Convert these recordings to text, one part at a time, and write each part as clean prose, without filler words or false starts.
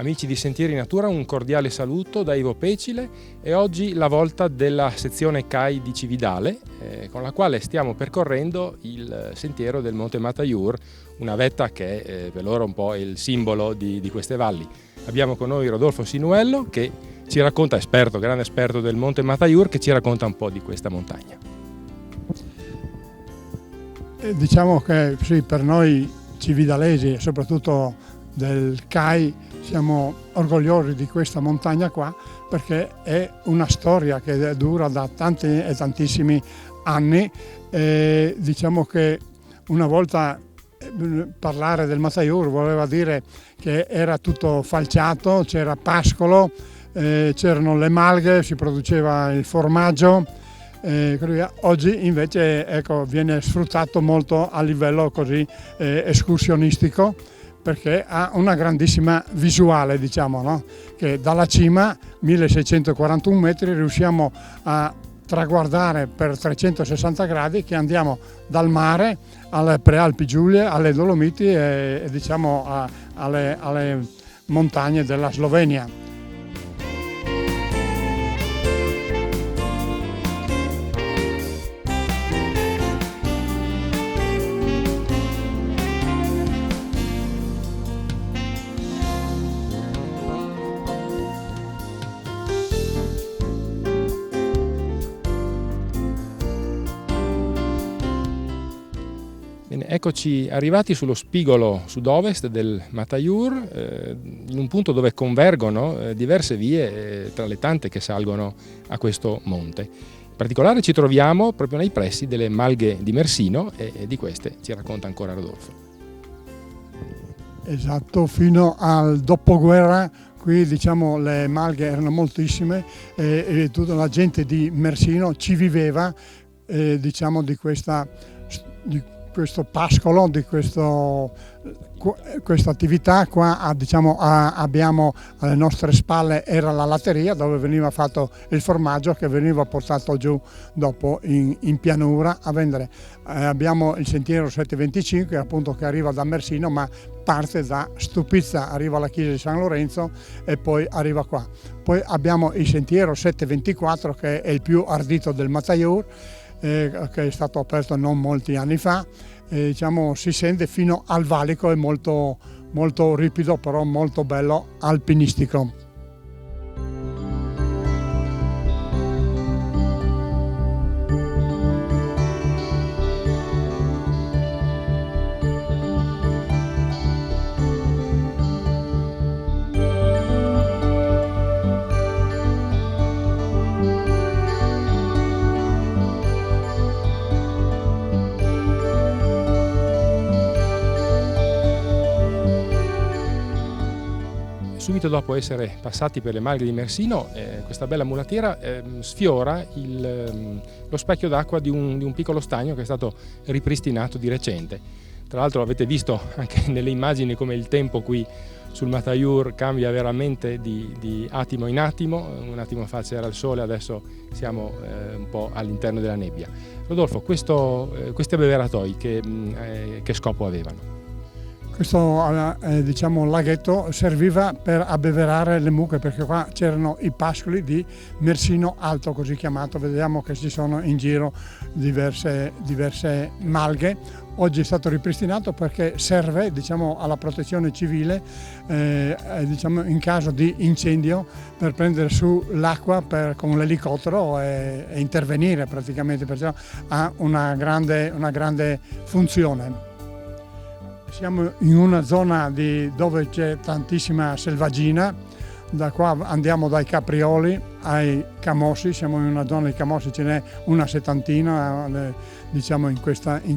Amici di Sentieri Natura, un cordiale saluto da Ivo Pecile e oggi la volta della sezione CAI di Cividale, con la quale stiamo percorrendo il sentiero del Monte Mataiur, una vetta che è per loro un po' il simbolo di queste valli. Abbiamo con noi Rodolfo Sinuello che ci racconta, grande esperto del Monte Mataiur, che ci racconta un po' di questa montagna. Diciamo che sì, per noi cividalesi e soprattutto del CAI siamo orgogliosi di questa montagna qua perché è una storia che dura da tanti e tantissimi anni. Diciamo che una volta parlare del Mataiur voleva dire che era tutto falciato, c'era pascolo, c'erano le malghe, si produceva il formaggio. Oggi invece viene sfruttato molto a livello così escursionistico, perché ha una grandissima visuale, diciamo, no? Che dalla cima, 1641 metri, riusciamo a traguardare per 360 gradi, che andiamo dal mare alle Prealpi Giulie, alle Dolomiti e diciamo alle montagne della Slovenia. Eccoci arrivati sullo spigolo sud-ovest del Mataiur, in un punto dove convergono diverse vie tra le tante che salgono a questo monte. In particolare ci troviamo proprio nei pressi delle malghe di Mersino e di queste ci racconta ancora Rodolfo. Esatto, fino al dopoguerra qui diciamo le malghe erano moltissime e tutta la gente di Mersino ci viveva diciamo di questo pascolo, di questa attività. Qua abbiamo alle nostre spalle era la latteria dove veniva fatto il formaggio che veniva portato giù dopo in pianura a vendere. Abbiamo il sentiero 725 appunto che arriva da Mersino ma parte da Stupizza, arriva alla chiesa di San Lorenzo e poi arriva qua. Poi abbiamo il sentiero 724 che è il più ardito del Mataiur, che è stato aperto non molti anni fa, diciamo, si sente fino al valico, è molto, molto ripido però molto bello alpinistico. Subito dopo essere passati per le malghe di Mersino, questa bella mulattiera sfiora lo specchio d'acqua di un piccolo stagno che è stato ripristinato di recente. Tra l'altro avete visto anche nelle immagini come il tempo qui sul Mataiur cambia veramente di attimo in attimo. Un attimo fa c'era il sole, adesso siamo un po' all'interno della nebbia. Rodolfo, questi abbeveratoi che scopo avevano? Questo diciamo, laghetto serviva per abbeverare le mucche perché qua c'erano i pascoli di Mersino Alto, così chiamato. Vediamo che ci sono in giro diverse malghe. Oggi è stato ripristinato perché serve diciamo, alla protezione civile diciamo, in caso di incendio per prendere su l'acqua con l'elicottero e intervenire praticamente, perciò ha una grande funzione. Siamo in una zona dove c'è tantissima selvaggina, da qua andiamo dai caprioli ai camossi, siamo in una zona di camossi, ce n'è una settantina diciamo in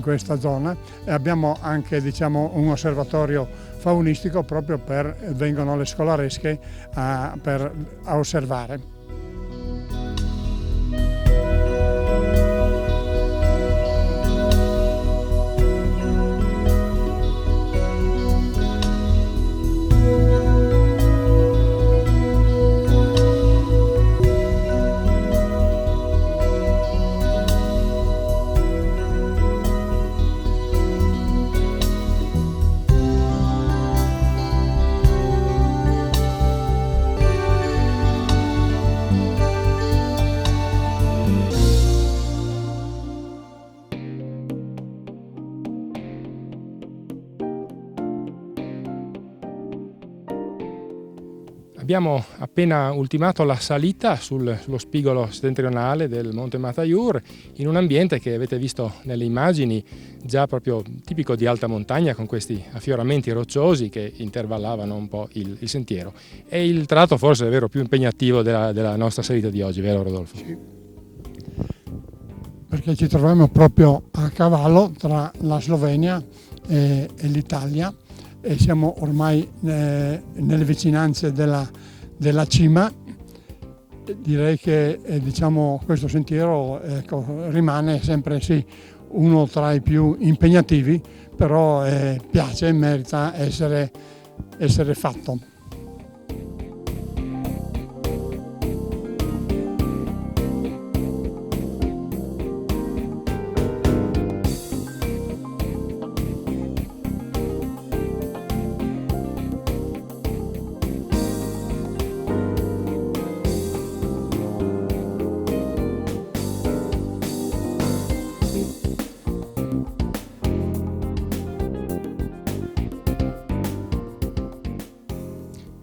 questa zona e abbiamo anche diciamo, un osservatorio faunistico proprio vengono le scolaresche a osservare. Abbiamo appena ultimato la salita sullo spigolo settentrionale del Monte Mataiur, in un ambiente che avete visto nelle immagini già proprio tipico di alta montagna, con questi affioramenti rocciosi che intervallavano un po' il sentiero. È il tratto forse davvero più impegnativo della nostra salita di oggi, vero Rodolfo? Sì. Perché ci troviamo proprio a cavallo tra la Slovenia e l'Italia, e siamo ormai nelle vicinanze della cima. Direi che questo sentiero rimane sempre uno tra i più impegnativi, però piace e merita essere fatto.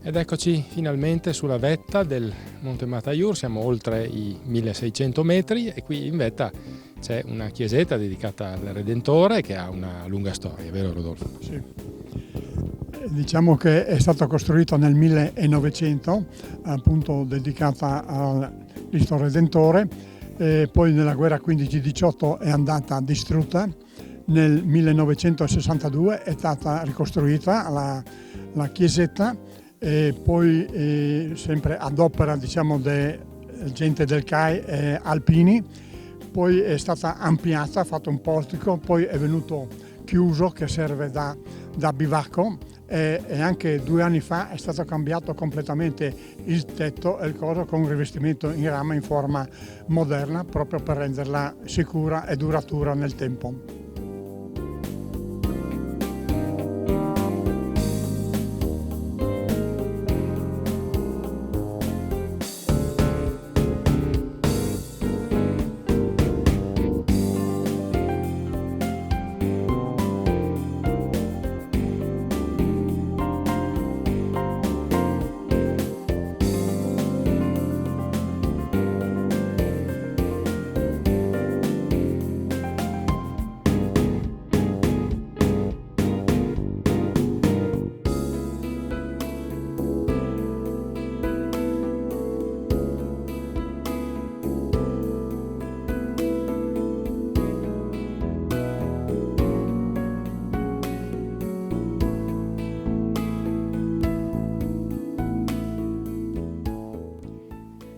Ed eccoci finalmente sulla vetta del Monte Mataiur, siamo oltre i 1600 metri e qui in vetta c'è una chiesetta dedicata al Redentore che ha una lunga storia, vero Rodolfo? Sì. Diciamo che è stata costruita nel 1900, appunto dedicata al Cristo Redentore, e poi nella guerra 15-18 è andata distrutta. Nel 1962 è stata ricostruita la chiesetta, e poi sempre ad opera gente del CAI e alpini. Poi è stata ampliata, fatto un portico, poi è venuto chiuso che serve da bivacco, e anche 2 anni fa è stato cambiato completamente il tetto e il coso con un rivestimento in rame in forma moderna, proprio per renderla sicura e duratura nel tempo.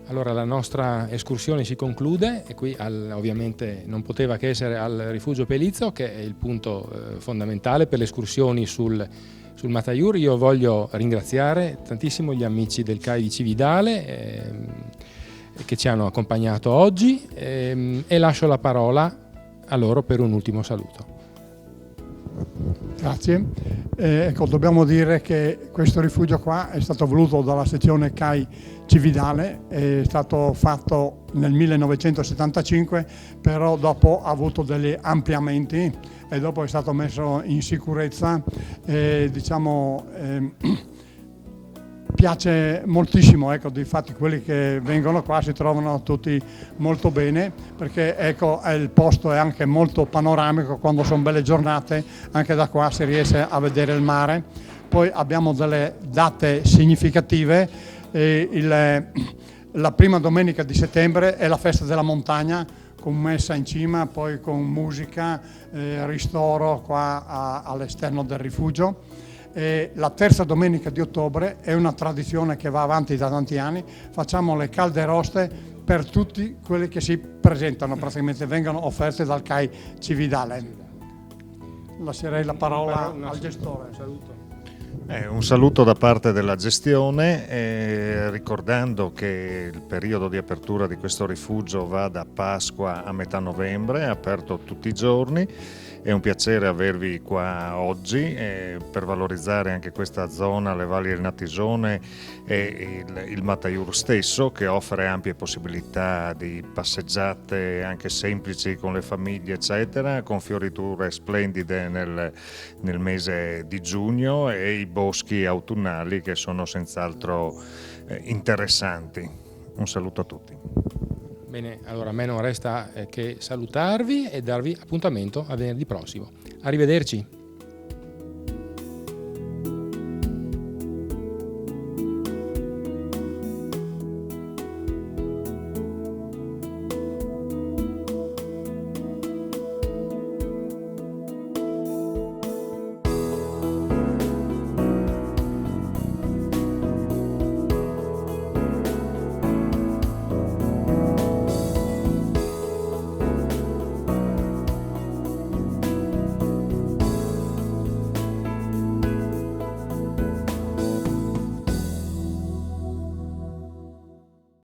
Allora la nostra escursione si conclude e qui ovviamente non poteva che essere al Rifugio Pelizzo, che è il punto fondamentale per le escursioni sul Mataiur. Io voglio ringraziare tantissimo gli amici del CAI di Cividale che ci hanno accompagnato oggi e lascio la parola a loro per un ultimo saluto. Grazie. Dobbiamo dire che questo rifugio qua è stato voluto dalla sezione CAI Cividale, è stato fatto nel 1975, però dopo ha avuto degli ampliamenti e dopo è stato messo in sicurezza. Piace moltissimo, difatti quelli che vengono qua si trovano tutti molto bene, perché il posto è anche molto panoramico, quando sono belle giornate anche da qua si riesce a vedere il mare. Poi abbiamo delle date significative, la prima domenica di settembre è la festa della montagna con messa in cima, poi con musica, ristoro qua all'esterno del rifugio. E la terza domenica di ottobre è una tradizione che va avanti da tanti anni, facciamo le calde roste per tutti quelli che si presentano, praticamente vengono offerte dal CAI Cividale. Lascerei la parola al gestore. Un saluto da parte della gestione, ricordando che il periodo di apertura di questo rifugio va da Pasqua a metà novembre, è aperto tutti i giorni. È un piacere avervi qua oggi per valorizzare anche questa zona, le valli Renatisone e il Mataiur stesso, che offre ampie possibilità di passeggiate anche semplici con le famiglie eccetera, con fioriture splendide nel mese di giugno e i boschi autunnali che sono senz'altro interessanti. Un saluto a tutti. Bene, allora a me non resta che salutarvi e darvi appuntamento a venerdì prossimo. Arrivederci.